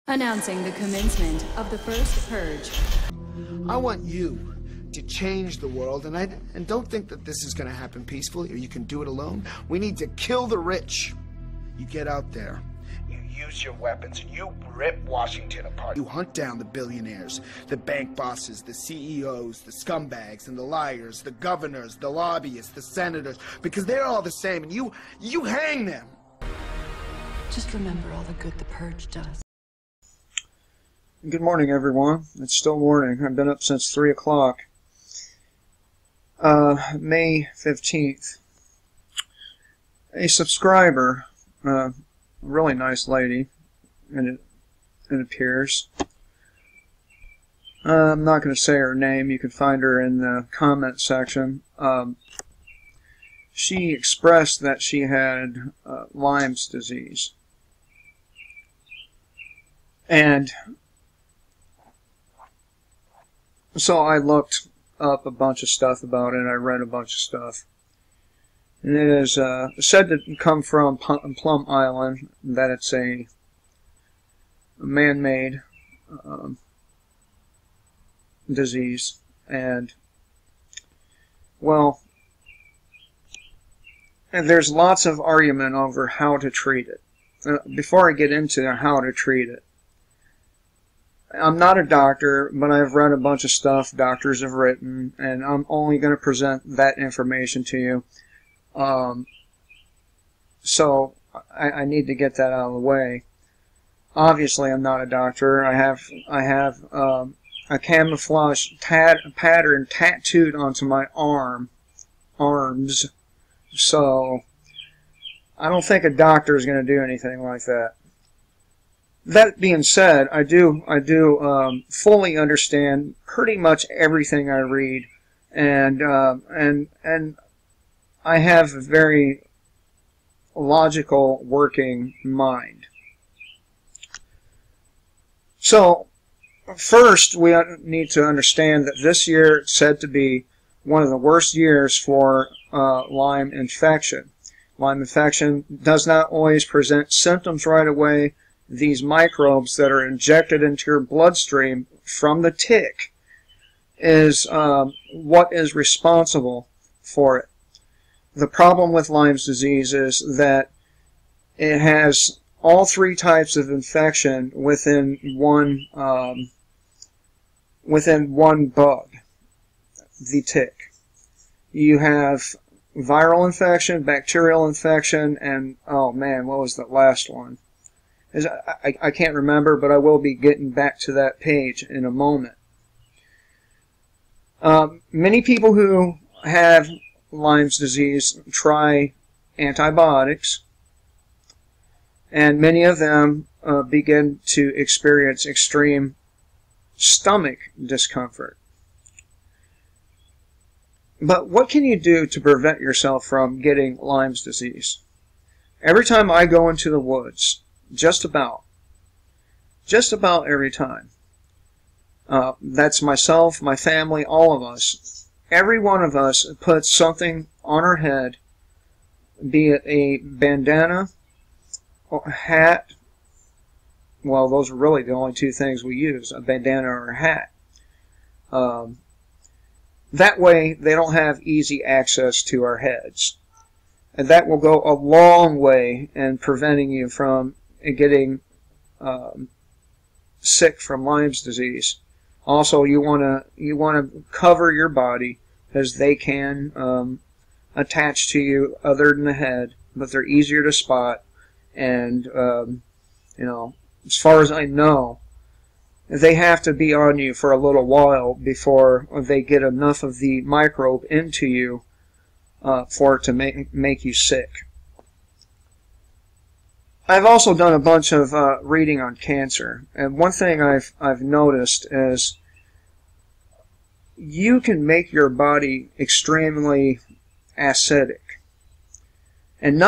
Announcing the commencement of the first purge. I want you to change the world, and don't think that this is going to happen peacefully or you can do it alone. We need to kill the rich. You get out there, you use your weapons, and you rip Washington apart. You hunt down the billionaires, the bank bosses, the CEOs, the scumbags and the liars, the governors, the lobbyists, the senators, because they're all the same, and you hang them. Just remember all the good the purge does. Good morning, everyone. It's still morning. I've been up since 3 o'clock. May 15th. A subscriber, a really nice lady, it appears. I'm not going to say her name. You can find her in the comment section. She expressed that she had Lyme's disease. And so I looked up a bunch of stuff about it. I read a bunch of stuff. And it is said to come from Plum Island, that it's a man-made disease. And, well, and there's lots of argument over how to treat it. Before I get into how to treat it, I'm not a doctor, but I've read a bunch of stuff doctors have written, and I'm only going to present that information to you. So I need to get that out of the way. Obviously, I'm not a doctor. I have a camouflage pattern tattooed onto my arms. So I don't think a doctor is going to do anything like that. That being said, I do fully understand pretty much everything I read, and I have a very logical working mind. So, first we need to understand that this year is said to be one of the worst years for Lyme infection. Lyme infection does not always present symptoms right away. These microbes that are injected into your bloodstream from the tick is what is responsible for it. The problem with Lyme's disease is that it has all three types of infection within one bug, the tick. You have viral infection, bacterial infection, and oh man, what was the last one? I can't remember, but I will be getting back to that page in a moment. Many people who have Lyme's disease try antibiotics, and many of them begin to experience extreme stomach discomfort. But what can you do to prevent yourself from getting Lyme's disease? Every time I go into the woods, just about every time. That's myself, my family, all of us. Every one of us puts something on our head, be it a bandana, or a hat. Well, those are really the only two things we use, a bandana or a hat. That way, they don't have easy access to our heads. And that will go a long way in preventing you from getting sick from Lyme's disease. Also, you want to cover your body, as they can attach to you other than the head, but they're easier to spot. And you know, as far as I know, they have to be on you for a little while before they get enough of the microbe into you for it to make you sick. I've also done a bunch of reading on cancer, and one thing I've noticed is you can make your body extremely acidic, and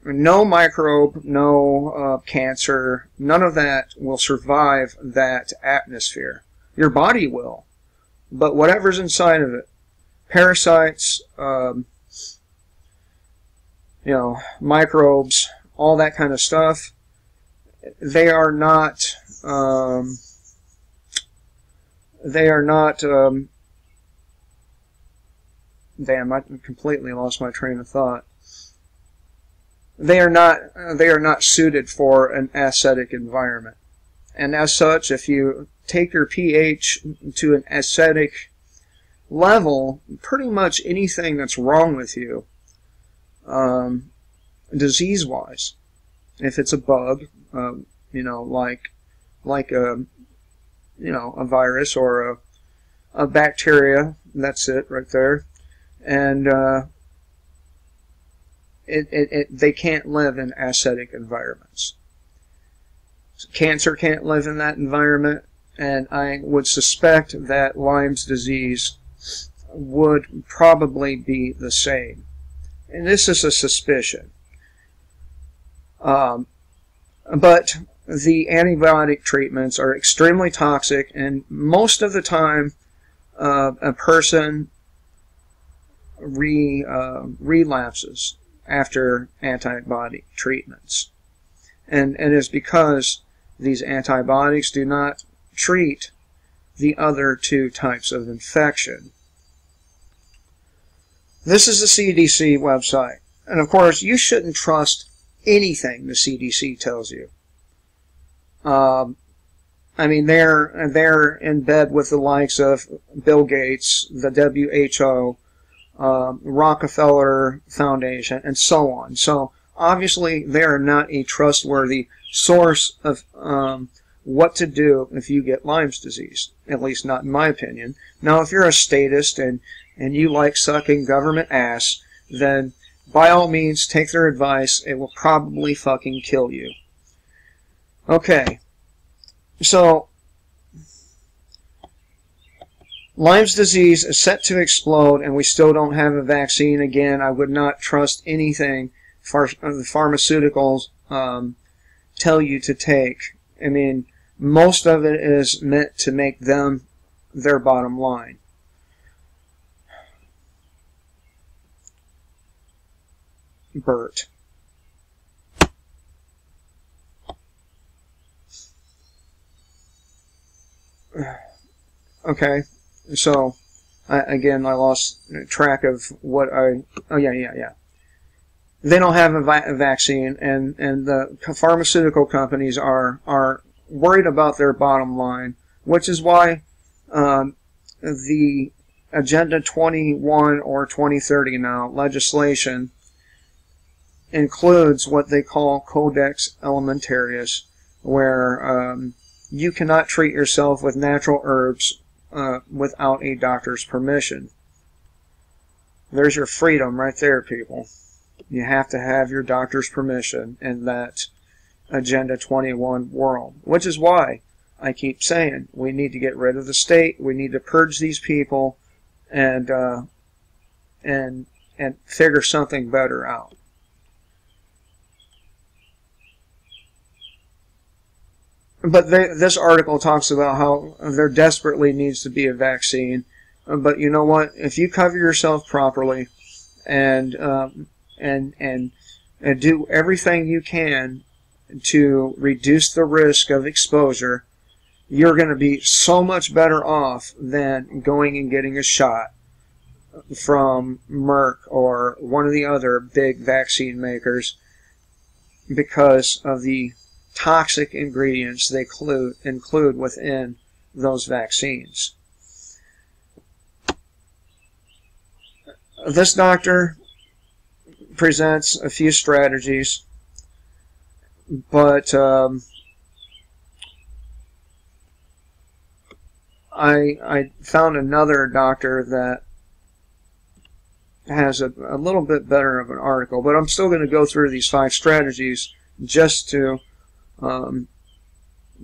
no microbe, no cancer, none of that will survive that atmosphere. Your body will, but whatever's inside of it, parasites, microbes, all that kind of stuff, they are not they are not, damn, I completely lost my train of thought. They are not suited for an acidic environment. And as such, if you take your pH to an acidic level, pretty much anything that's wrong with you, disease-wise, if it's a bug, you know, like a, you know, a virus or a bacteria, that's it right there, and they can't live in acidic environments. Cancer can't live in that environment, and I would suspect that Lyme's disease would probably be the same. And this is a suspicion. But the antibiotic treatments are extremely toxic, and most of the time a person relapses after antibiotic treatments. And it is because these antibiotics do not treat the other two types of infection. This is the CDC website. And of course, you shouldn't trust anything the CDC tells you. I mean, they're in bed with the likes of Bill Gates, the WHO, Rockefeller Foundation, and so on. So obviously, they are not a trustworthy source of what to do if you get Lyme's disease. At least not in my opinion. Now, if you're a statist and you like sucking government ass, then by all means take their advice. It will probably fucking kill you. Okay. So, Lyme's disease is set to explode, and we still don't have a vaccine. Again, I would not trust anything the pharmaceuticals tell you to take. I mean, most of it is meant to make them their bottom line. Bert. Okay, so again, I lost track of what I. Oh yeah. They don't have a vaccine, and the pharmaceutical companies are worried about their bottom line, which is why the Agenda 21 or 2030 now legislation includes what they call Codex Alimentarius, where you cannot treat yourself with natural herbs without a doctor's permission. There's your freedom right there, people. You have to have your doctor's permission in that Agenda 21 world, which is why I keep saying we need to get rid of the state. We need to purge these people and figure something better out. But this article talks about how there desperately needs to be a vaccine. But you know what? If you cover yourself properly and do everything you can to reduce the risk of exposure, you're going to be so much better off than going and getting a shot from Merck or one of the other big vaccine makers because of the toxic ingredients they include within those vaccines. This doctor presents a few strategies, but I found another doctor that has a little bit better of an article, but I'm still going to go through these 5 strategies just to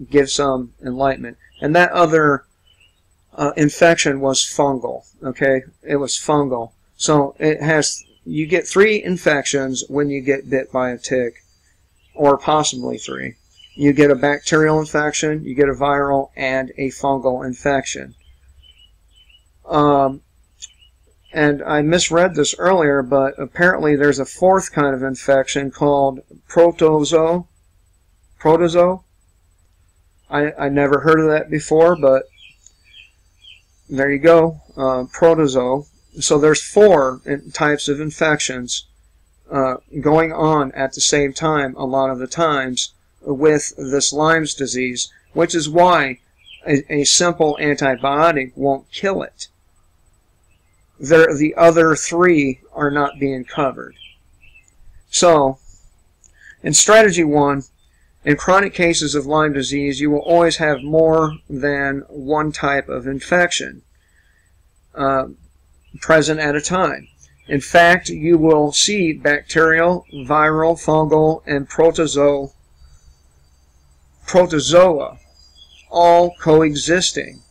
give some enlightenment. And that other infection was fungal. Okay, it was fungal. So you get 3 infections when you get bit by a tick, or possibly 3. You get a bacterial infection, you get a viral, and a fungal infection. And I misread this earlier, but apparently there's a 4th kind of infection called protozoa. I never heard of that before, but there you go. Protozoa. So there's 4 types of infections going on at the same time a lot of the times with this Lyme's disease, which is why a simple antibiotic won't kill it. The other 3 are not being covered. So, in strategy 1, in chronic cases of Lyme disease, you will always have more than one type of infection present at a time. In fact, you will see bacterial, viral, fungal, and protozoa all coexisting.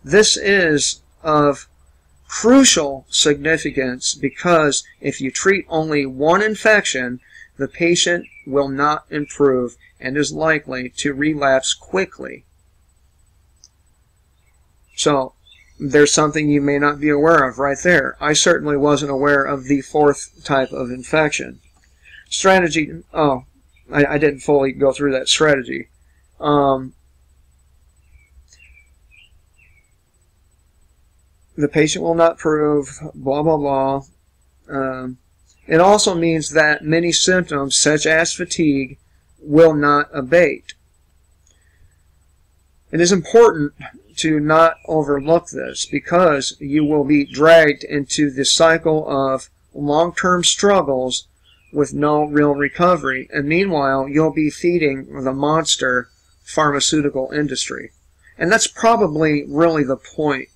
This is of crucial significance because if you treat only one infection, the patient will not improve and is likely to relapse quickly. So, there's something you may not be aware of right there. I certainly wasn't aware of the 4th type of infection. Strategy, I didn't fully go through that strategy. The patient will not improve, blah, blah, blah. It also means that many symptoms, such as fatigue, will not abate. It is important to not overlook this because you will be dragged into the cycle of long-term struggles with no real recovery, and meanwhile you'll be feeding the monster pharmaceutical industry. And that's probably really the point,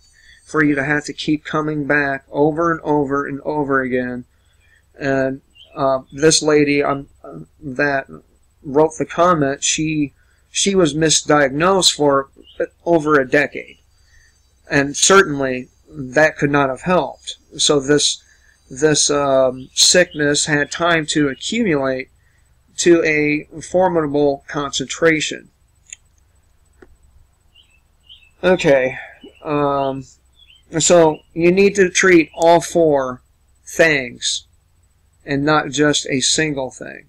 for you to have to keep coming back over and over and over again. And this lady that wrote the comment, she was misdiagnosed for over a decade, and certainly that could not have helped. So this sickness had time to accumulate to a formidable concentration. Okay, so you need to treat all 4 things and not just a single thing.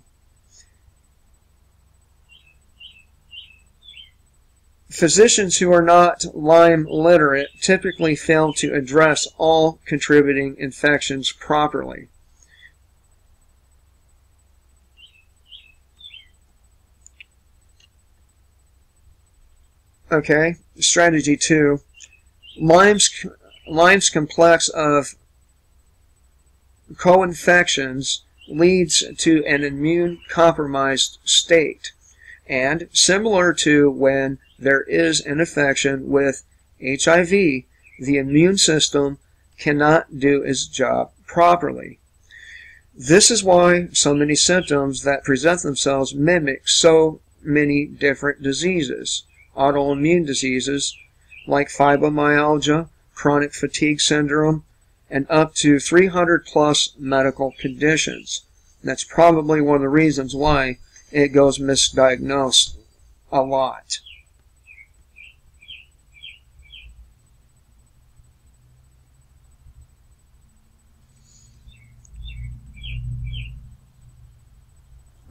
Physicians who are not Lyme literate typically fail to address all contributing infections properly. Okay, strategy 2. Lyme's complex of co-infections leads to an immune-compromised state, and similar to when there is an infection with HIV, the immune system cannot do its job properly. This is why so many symptoms that present themselves mimic so many different diseases. Autoimmune diseases like fibromyalgia, chronic fatigue syndrome, and up to 300 plus medical conditions. That's probably one of the reasons why it goes misdiagnosed a lot.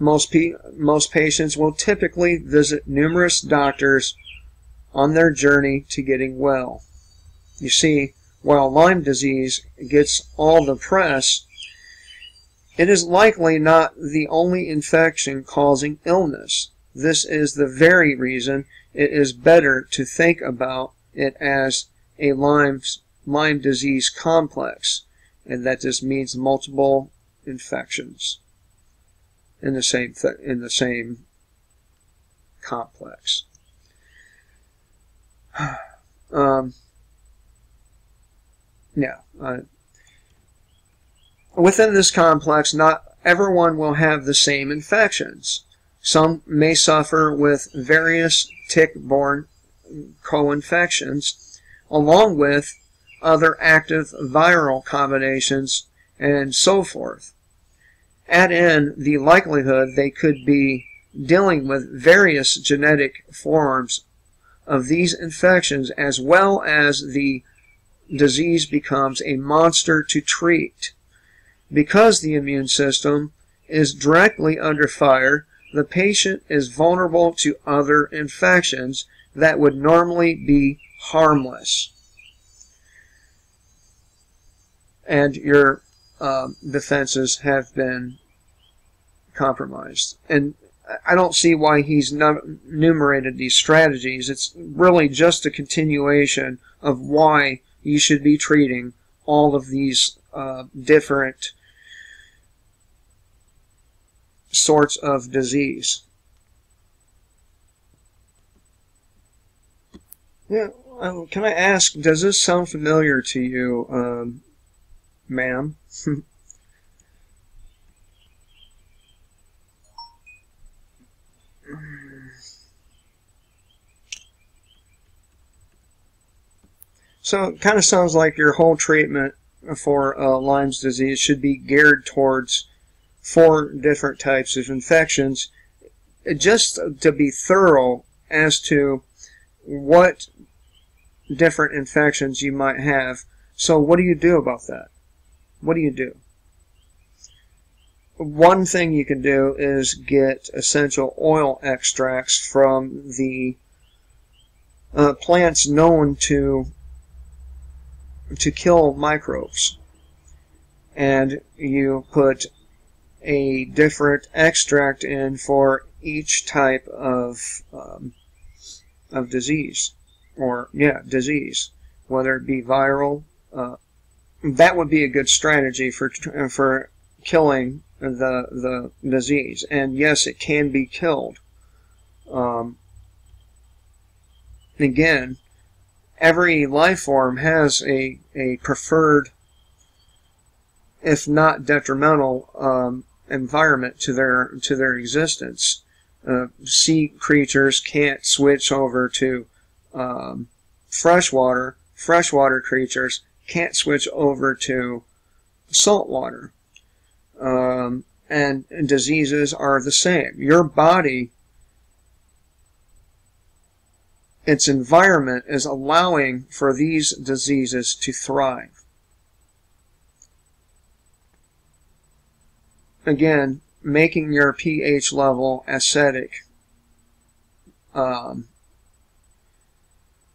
Most patients will typically visit numerous doctors on their journey to getting well. You see, while Lyme disease gets all the press, it is likely not the only infection causing illness. This is the very reason it is better to think about it as a Lyme disease complex, and that just means multiple infections in the same complex. Within this complex, not everyone will have the same infections. Some may suffer with various tick-borne co-infections, along with other active viral combinations, and so forth. Add in the likelihood they could be dealing with various genetic forms of these infections, as well as the disease becomes a monster to treat. Because the immune system is directly under fire, the patient is vulnerable to other infections that would normally be harmless. And your defenses have been compromised. And I don't see why he's enumerated these strategies. It's really just a continuation of why you should be treating all of these different sorts of disease. Yeah, can I ask, does this sound familiar to you, ma'am? So it kind of sounds like your whole treatment for Lyme's disease should be geared towards 4 different types of infections, just to be thorough as to what different infections you might have. So what do you do about that? What do you do? One thing you can do is get essential oil extracts from the plants known to kill microbes, and you put a different extract in for each type of disease, or disease, whether it be viral. That would be a good strategy for killing the disease. And yes, it can be killed. Again, every life form has a preferred, if not detrimental, environment to their existence. Sea creatures can't switch over to freshwater. Freshwater creatures can't switch over to salt water. And diseases are the same. Your body, its environment is allowing for these diseases to thrive. Again, making your pH level acidic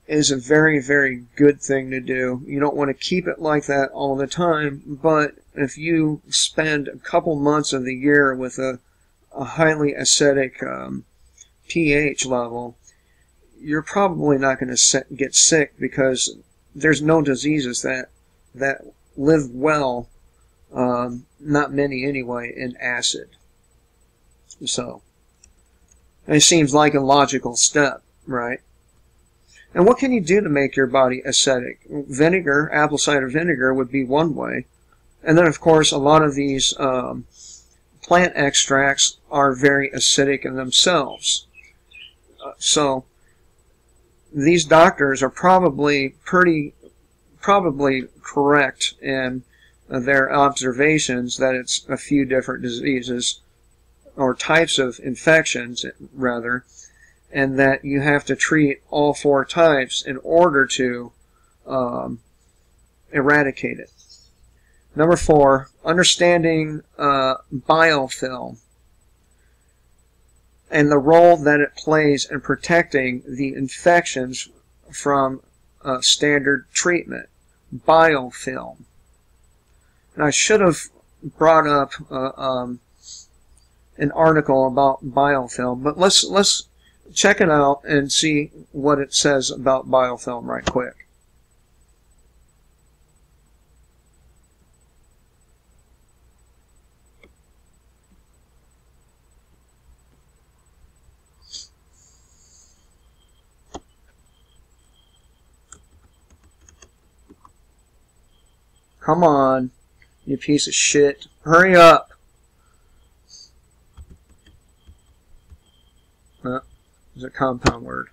is a very, very good thing to do. You don't want to keep it like that all the time, but if you spend a couple months of the year with a highly acidic pH level, you're probably not going to get sick, because there's no diseases that live well, not many anyway, in acid. So, it seems like a logical step, right? And what can you do to make your body acidic? Vinegar, apple cider vinegar, would be one way. And then, of course, a lot of these plant extracts are very acidic in themselves. So, these doctors are probably correct in their observations that it's a few different diseases, or types of infections, rather, and that you have to treat all 4 types in order to eradicate it. Number 4, understanding biofilm and the role that it plays in protecting the infections from standard treatment. Biofilm. And I should have brought up an article about biofilm, but let's check it out and see what it says about biofilm right quick. Come on, you piece of shit. Hurry up. It's a compound word.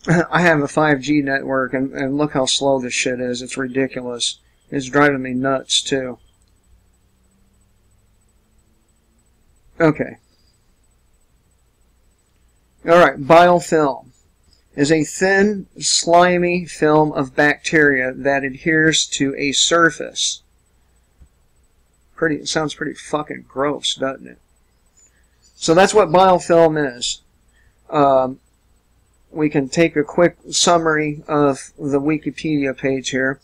I have a 5G network, and look how slow this shit is. It's ridiculous. It's driving me nuts, too. Okay. Alright, biofilm. is a thin, slimy film of bacteria that adheres to a surface. It sounds pretty fucking gross, doesn't it? So that's what biofilm is. We can take a quick summary of the Wikipedia page here.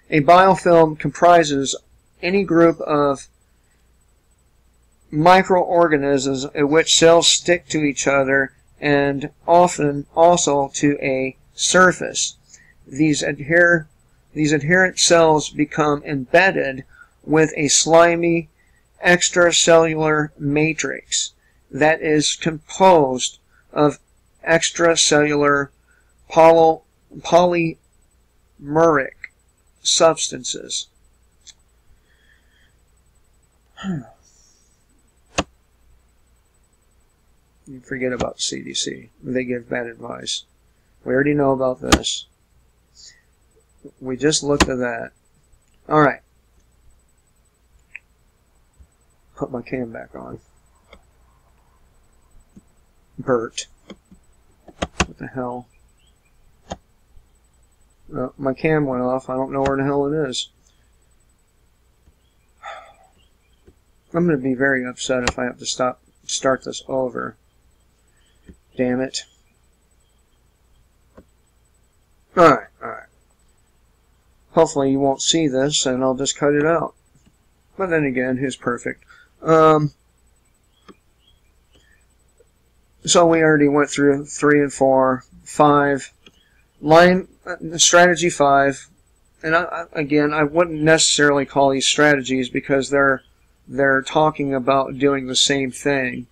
A biofilm comprises any group of microorganisms in which cells stick to each other and often also to a surface. These adherent cells become embedded with a slimy extracellular matrix that is composed of extracellular polymeric substances. You forget about CDC. They give bad advice. We already know about this. We just looked at that. Alright. Put my cam back on. Bert. What the hell? My cam went off. I don't know where the hell it is. I'm going to be very upset if I have to start this over. Damn it. Alright, alright. Hopefully you won't see this and I'll just cut it out. But then again, who's perfect? So we already went through 3 and 4, 5. Lyme, strategy 5. And again, I wouldn't necessarily call these strategies because they're talking about doing the same thing.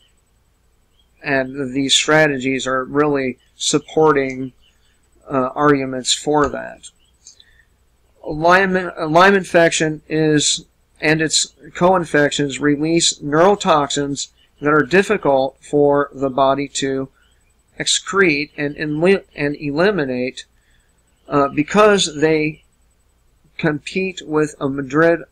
And these strategies are really supporting arguments for that. Lyme infection and its co-infections release neurotoxins that are difficult for the body to excrete and eliminate because they compete with a murid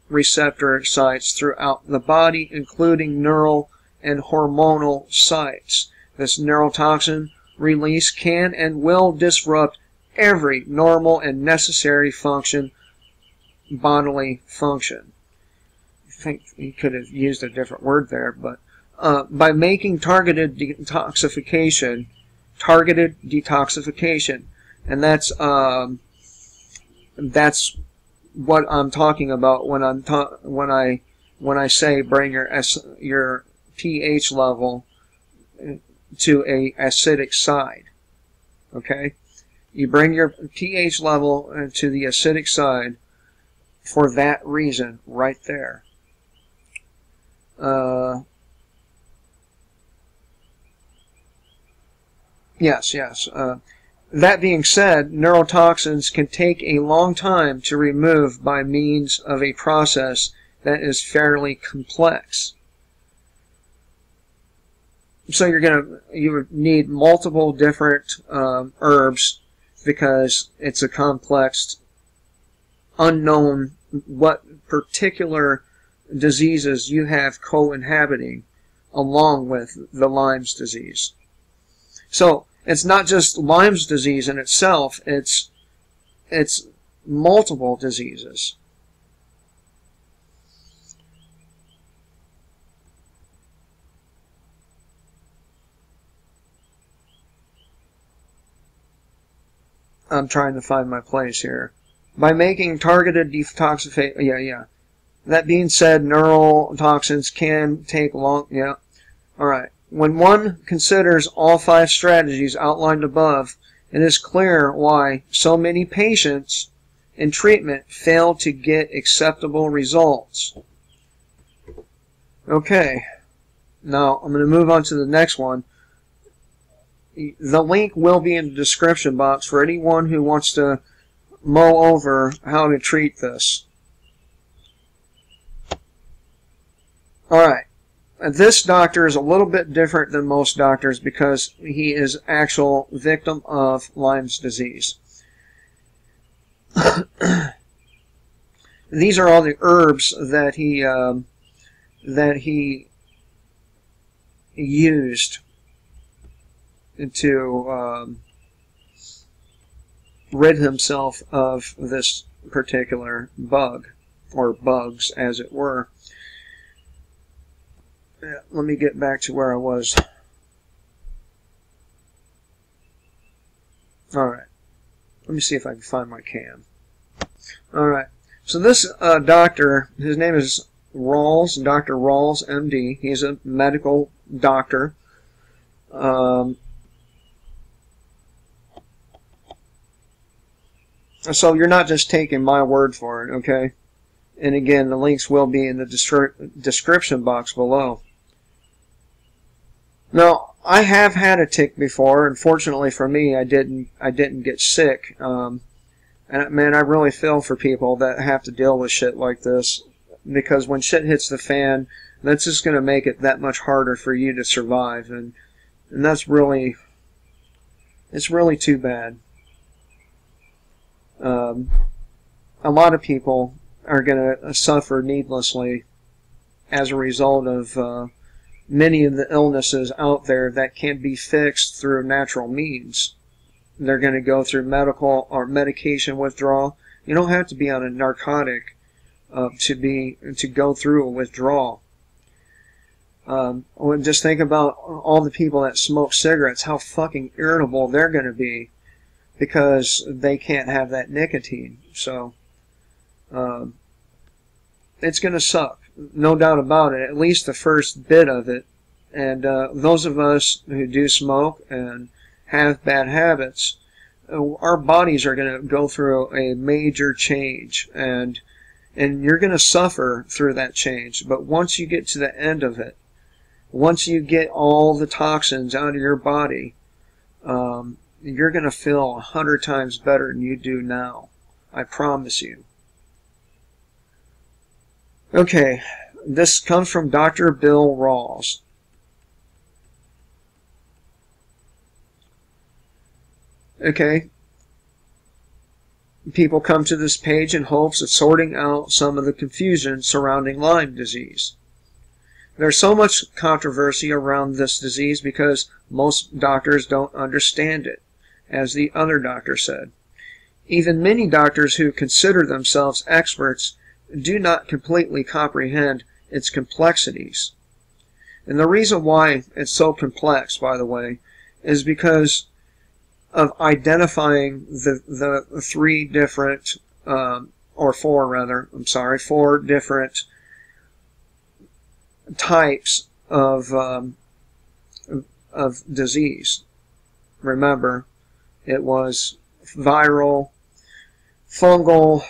receptor sites throughout the body, including neural and hormonal sites. This neurotoxin release can and will disrupt every normal and necessary bodily function. I think he could have used a different word there, but by making targeted detoxification, and that's what I'm talking about when I say bring your pH level to a acidic side. Okay, you bring your pH level to the acidic side for that reason right there. Yes. That being said, neurotoxins can take a long time to remove by means of a process that is fairly complex. So you would need multiple different herbs because it's a complex, unknown what particular diseases you have co-inhabiting along with the Lyme's disease. So it's not just Lyme's disease in itself, it's multiple diseases. I'm trying to find my place here. By making targeted detoxification, yeah. That being said, neurotoxins can take long, Alright. When one considers all 5 strategies outlined above, it is clear why so many patients in treatment fail to get acceptable results. Okay. Now, I'm going to move on to the next one. The link will be in the description box for anyone who wants to mull over how to treat this. Alright. This doctor is a little bit different than most doctors because he is actual victim of Lyme's disease. These are all the herbs that he used to rid himself of this particular bug, or bugs, as it were. Let me get back to where I was. Alright. Let me see if I can find my cam. Alright. So this doctor, his name is Rawls, Dr. Rawls, MD. He's a medical doctor. So you're not just taking my word for it, okay? And again, the links will be in the description box below. Now, I have had a tick before, and fortunately for me, I didn't get sick. And man, I really feel for people that have to deal with shit like this, because when shit hits the fan, that's just going to make it that much harder for you to survive, and that's really, it's really too bad. A lot of people are going to suffer needlessly as a result of many of the illnesses out there that can be fixed through natural means. They're going to go through medical or medication withdrawal. You don't have to be on a narcotic to go through a withdrawal. Just think about all the people that smoke cigarettes, how fucking irritable they're going to be because they can't have that nicotine. So it's going to suck, no doubt about it, at least the first bit of it. And those of us who do smoke and have bad habits, our bodies are going to go through a major change, and you're going to suffer through that change. But once you get to the end of it, once you get all the toxins out of your body, you're going to feel 100 times better than you do now. I promise you. Okay, this comes from Dr. Bill Rawls. Okay, people come to this page in hopes of sorting out some of the confusion surrounding Lyme disease. There's so much controversy around this disease because most doctors don't understand it, as the other doctor said. Even many doctors who consider themselves experts do not completely comprehend its complexities. And the reason why it's so complex, by the way, is because of identifying the three different, or four rather, I'm sorry, four different types of disease. Remember, it was viral, fungal,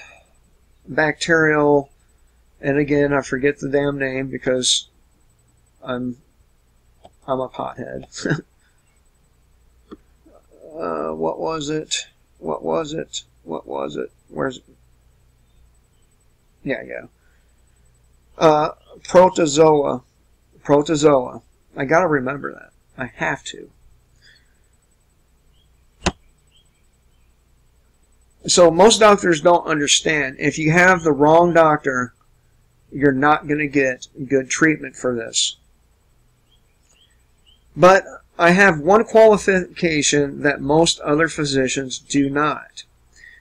bacterial, and again, I forget the damn name because I'm a pothead. What was it? What was it? What was it? Where's it? Yeah. Protozoa. Protozoa. I gotta remember that. I have to. So most doctors don't understand. If you have the wrong doctor, you're not going to get good treatment for this. But I have one qualification that most other physicians do not.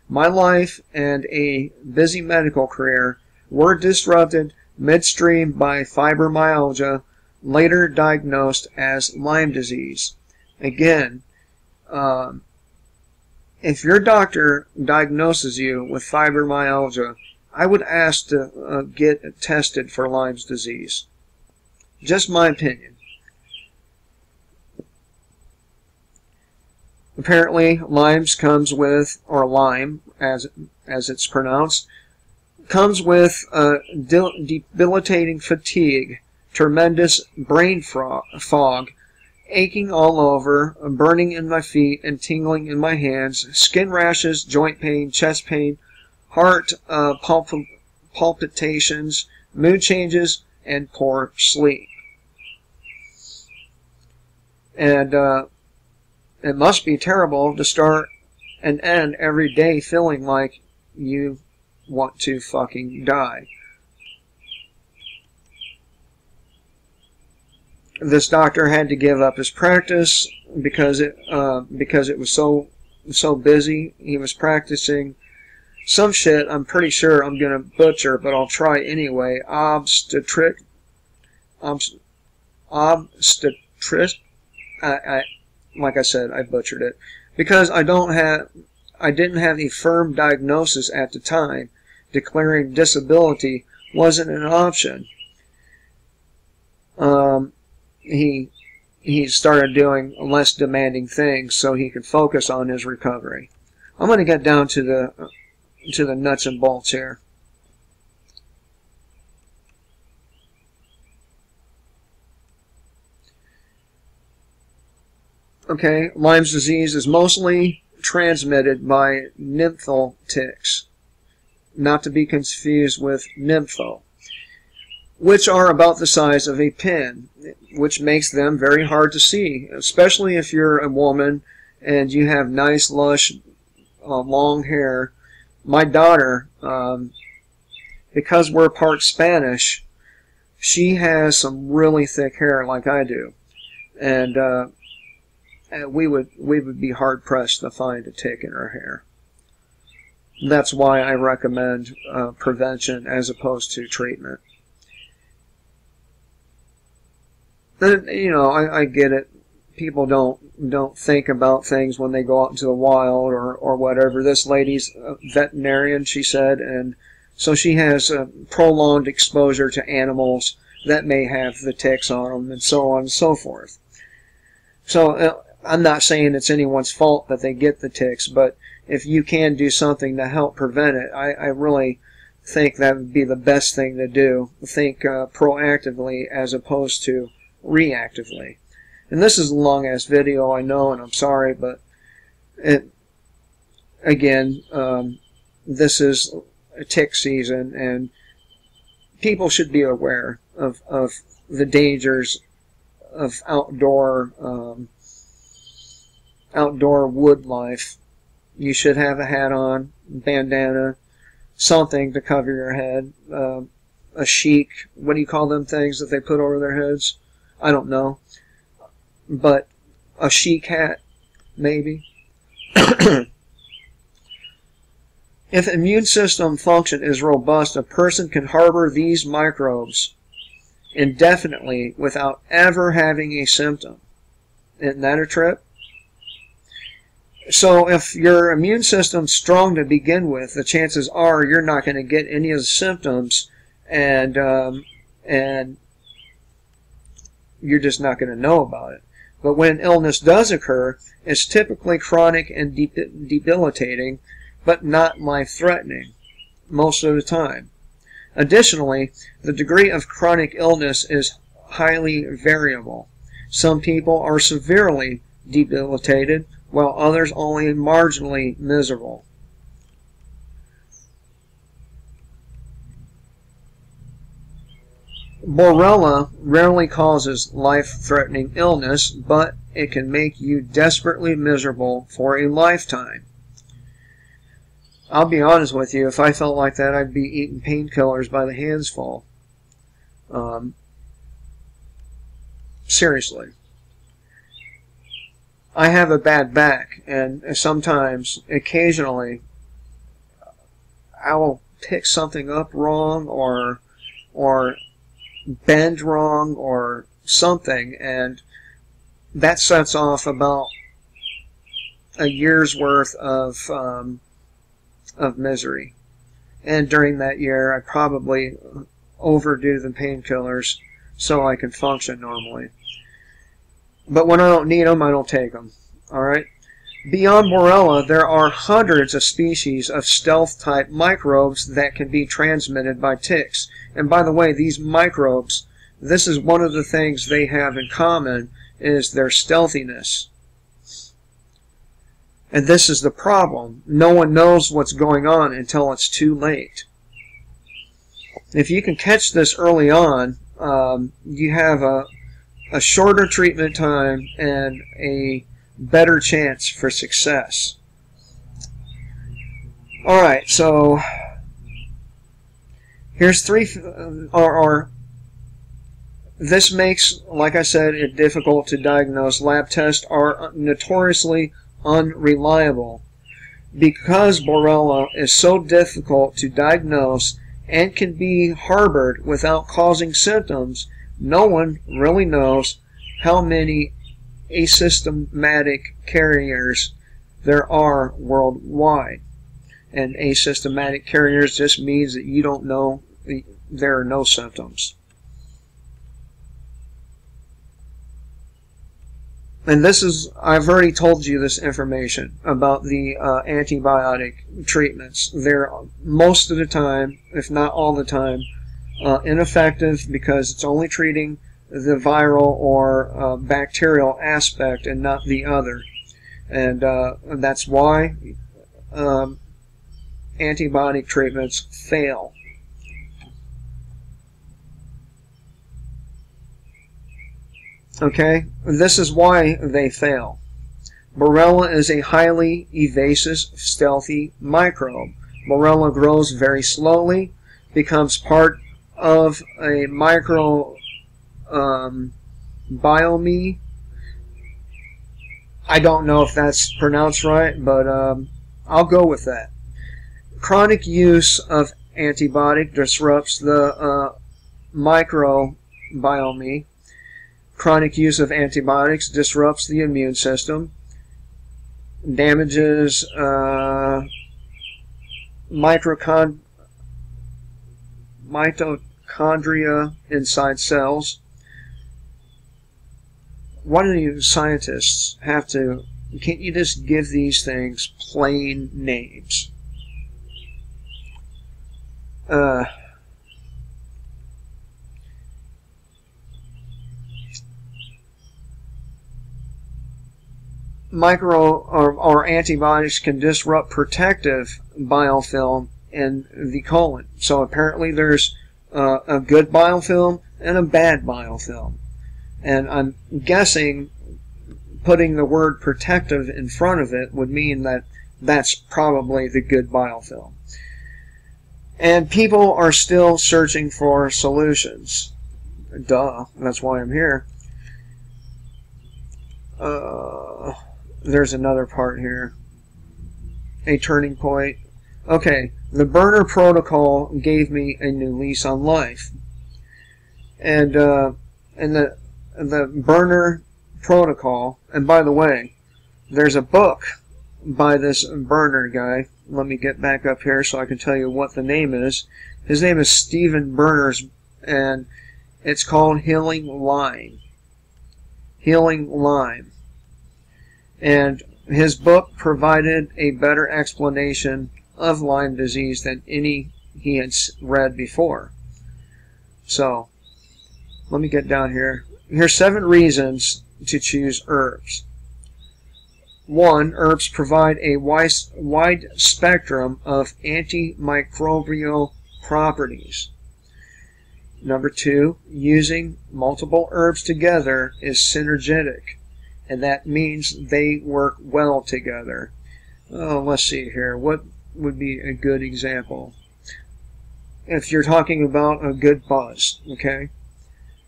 My life and a busy medical career were disrupted midstream by fibromyalgia, later diagnosed as Lyme disease. Again, if your doctor diagnoses you with fibromyalgia, I would ask to get tested for Lyme's disease. Just my opinion. Apparently, Lyme's comes with, or Lyme, as it's pronounced, comes with debilitating fatigue, tremendous brain fog, aching all over, burning in my feet and tingling in my hands, skin rashes, joint pain, chest pain, heart palpitations, mood changes, and poor sleep. And it must be terrible to start and end every day feeling like you want to fucking die. this doctor had to give up his practice because it was so busy. He was practicing some shit I'm pretty sure I'm gonna butcher, but I'll try anyway. Obstetric. Like I said, I butchered it because I didn't have a firm diagnosis at the time. Declaring disability wasn't an option. He started doing less demanding things so he could focus on his recovery. I'm going to get down to the nuts and bolts here. Okay, Lyme's disease is mostly transmitted by nymphal ticks, not to be confused with nympho, which are about the size of a pin, which makes them very hard to see, especially if you're a woman and you have nice, lush, long hair. My daughter, because we're part Spanish, she has some really thick hair like I do, and we would be hard pressed to find a tick in her hair. That's why I recommend prevention as opposed to treatment. And, you know, I get it. People don't think about things when they go out into the wild or whatever. This lady's a veterinarian, she said, and so she has prolonged exposure to animals that may have the ticks on them, and so on and so forth. So I'm not saying it's anyone's fault that they get the ticks, but if you can do something to help prevent it, I really think that would be the best thing to do. Think proactively as opposed to reactively. And this is a long-ass video, I know, and I'm sorry, but this is a tick season, and people should be aware of the dangers of outdoor wood life. You should have a hat on, bandana, something to cover your head, a sheik. What do you call them things that they put over their heads? I don't know. But a chic hat, maybe. If immune system function is robust, a person can harbor these microbes indefinitely without ever having a symptom. Isn't that a trip? So if your immune system's strong to begin with, the chances are you're not going to get any of the symptoms, and you're just not going to know about it. But when illness does occur, it's typically chronic and debilitating, but not life-threatening most of the time. Additionally, the degree of chronic illness is highly variable. Some people are severely debilitated, while others only marginally miserable. Borrelia rarely causes life-threatening illness, but it can make you desperately miserable for a lifetime. I'll be honest with you, if I felt like that, I'd be eating painkillers by the handful. Seriously. I have a bad back, and sometimes, occasionally, I will pick something up wrong or bend wrong or something, and that sets off about a year's worth of misery. And during that year, I probably overdo the painkillers so I can function normally. But when I don't need them, I don't take them. Alright? Beyond Borrelia, there are hundreds of species of stealth-type microbes that can be transmitted by ticks. And by the way, these microbes, this is one of the things they have in common, is their stealthiness. And this is the problem. No one knows what's going on until it's too late. If you can catch this early on, you have a shorter treatment time and a better chance for success. Alright, so here's This makes, like I said, it difficult to diagnose. Lab tests are notoriously unreliable. Because Borrelia is so difficult to diagnose and can be harbored without causing symptoms, no one really knows how many asymptomatic carriers there are worldwide. And asymptomatic carriers just means that you don't know, there are no symptoms. And this is, I've already told you this information about the antibiotic treatments. They're most of the time, if not all the time, ineffective because it's only treating the viral or bacterial aspect and not the other. And that's why antibiotic treatments fail. Okay, this is why they fail. Borrelia is a highly evasive, stealthy microbe. Borrelia grows very slowly, becomes part of a microbiome. I don't know if that's pronounced right, but I'll go with that. Chronic use of antibiotic disrupts the microbiome. Chronic use of antibiotics disrupts the immune system, damages mitochondria inside cells. Why do you scientists have to, can't you just give these things plain names? Or antibiotics can disrupt protective biofilm in the colon. So apparently there's a good biofilm and a bad biofilm. And I'm guessing putting the word protective in front of it would mean that that's probably the good biofilm. And people are still searching for solutions. Duh, that's why I'm here. There's another part here. A turning point. Okay, the burner protocol gave me a new lease on life. And the burner protocol, and by the way, there's a book by this burner guy. Let me get back up here so I can tell you what the name is. His name is Stephen Berners, and it's called Healing Lyme. Healing Lyme. And his book provided a better explanation of Lyme disease than any he had read before. So, let me get down here. Here's 7 reasons to choose herbs. 1. Herbs provide a wide spectrum of antimicrobial properties. Number 2. Using multiple herbs together is synergetic. And that means they work well together. Let's see here. What would be a good example? If you're talking about a good buzz, okay?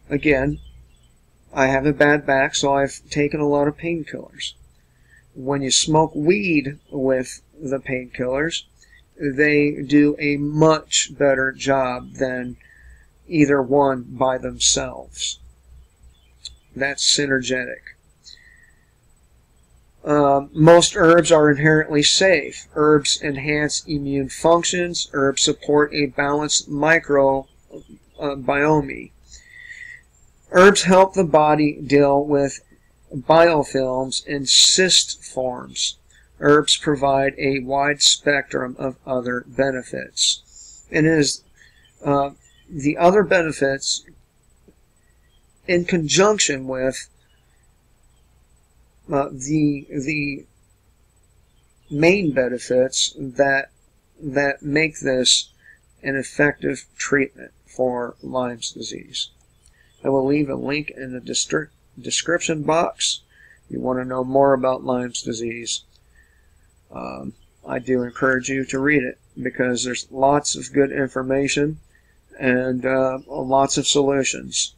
Again, I have a bad back, so I've taken a lot of painkillers. When you smoke weed with the painkillers, they do a much better job than either one by themselves. That's synergetic. Most herbs are inherently safe. Herbs enhance immune functions. Herbs support a balanced microbiome. Herbs help the body deal with biofilms and cyst forms. Herbs provide a wide spectrum of other benefits. It is the other benefits in conjunction with the main benefits that make this an effective treatment for Lyme's disease. I will leave a link in the description box if you want to know more about Lyme's disease. I do encourage you to read it because there's lots of good information and lots of solutions.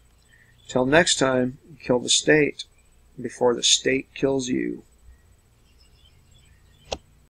Till next time, kill the state before the state kills you.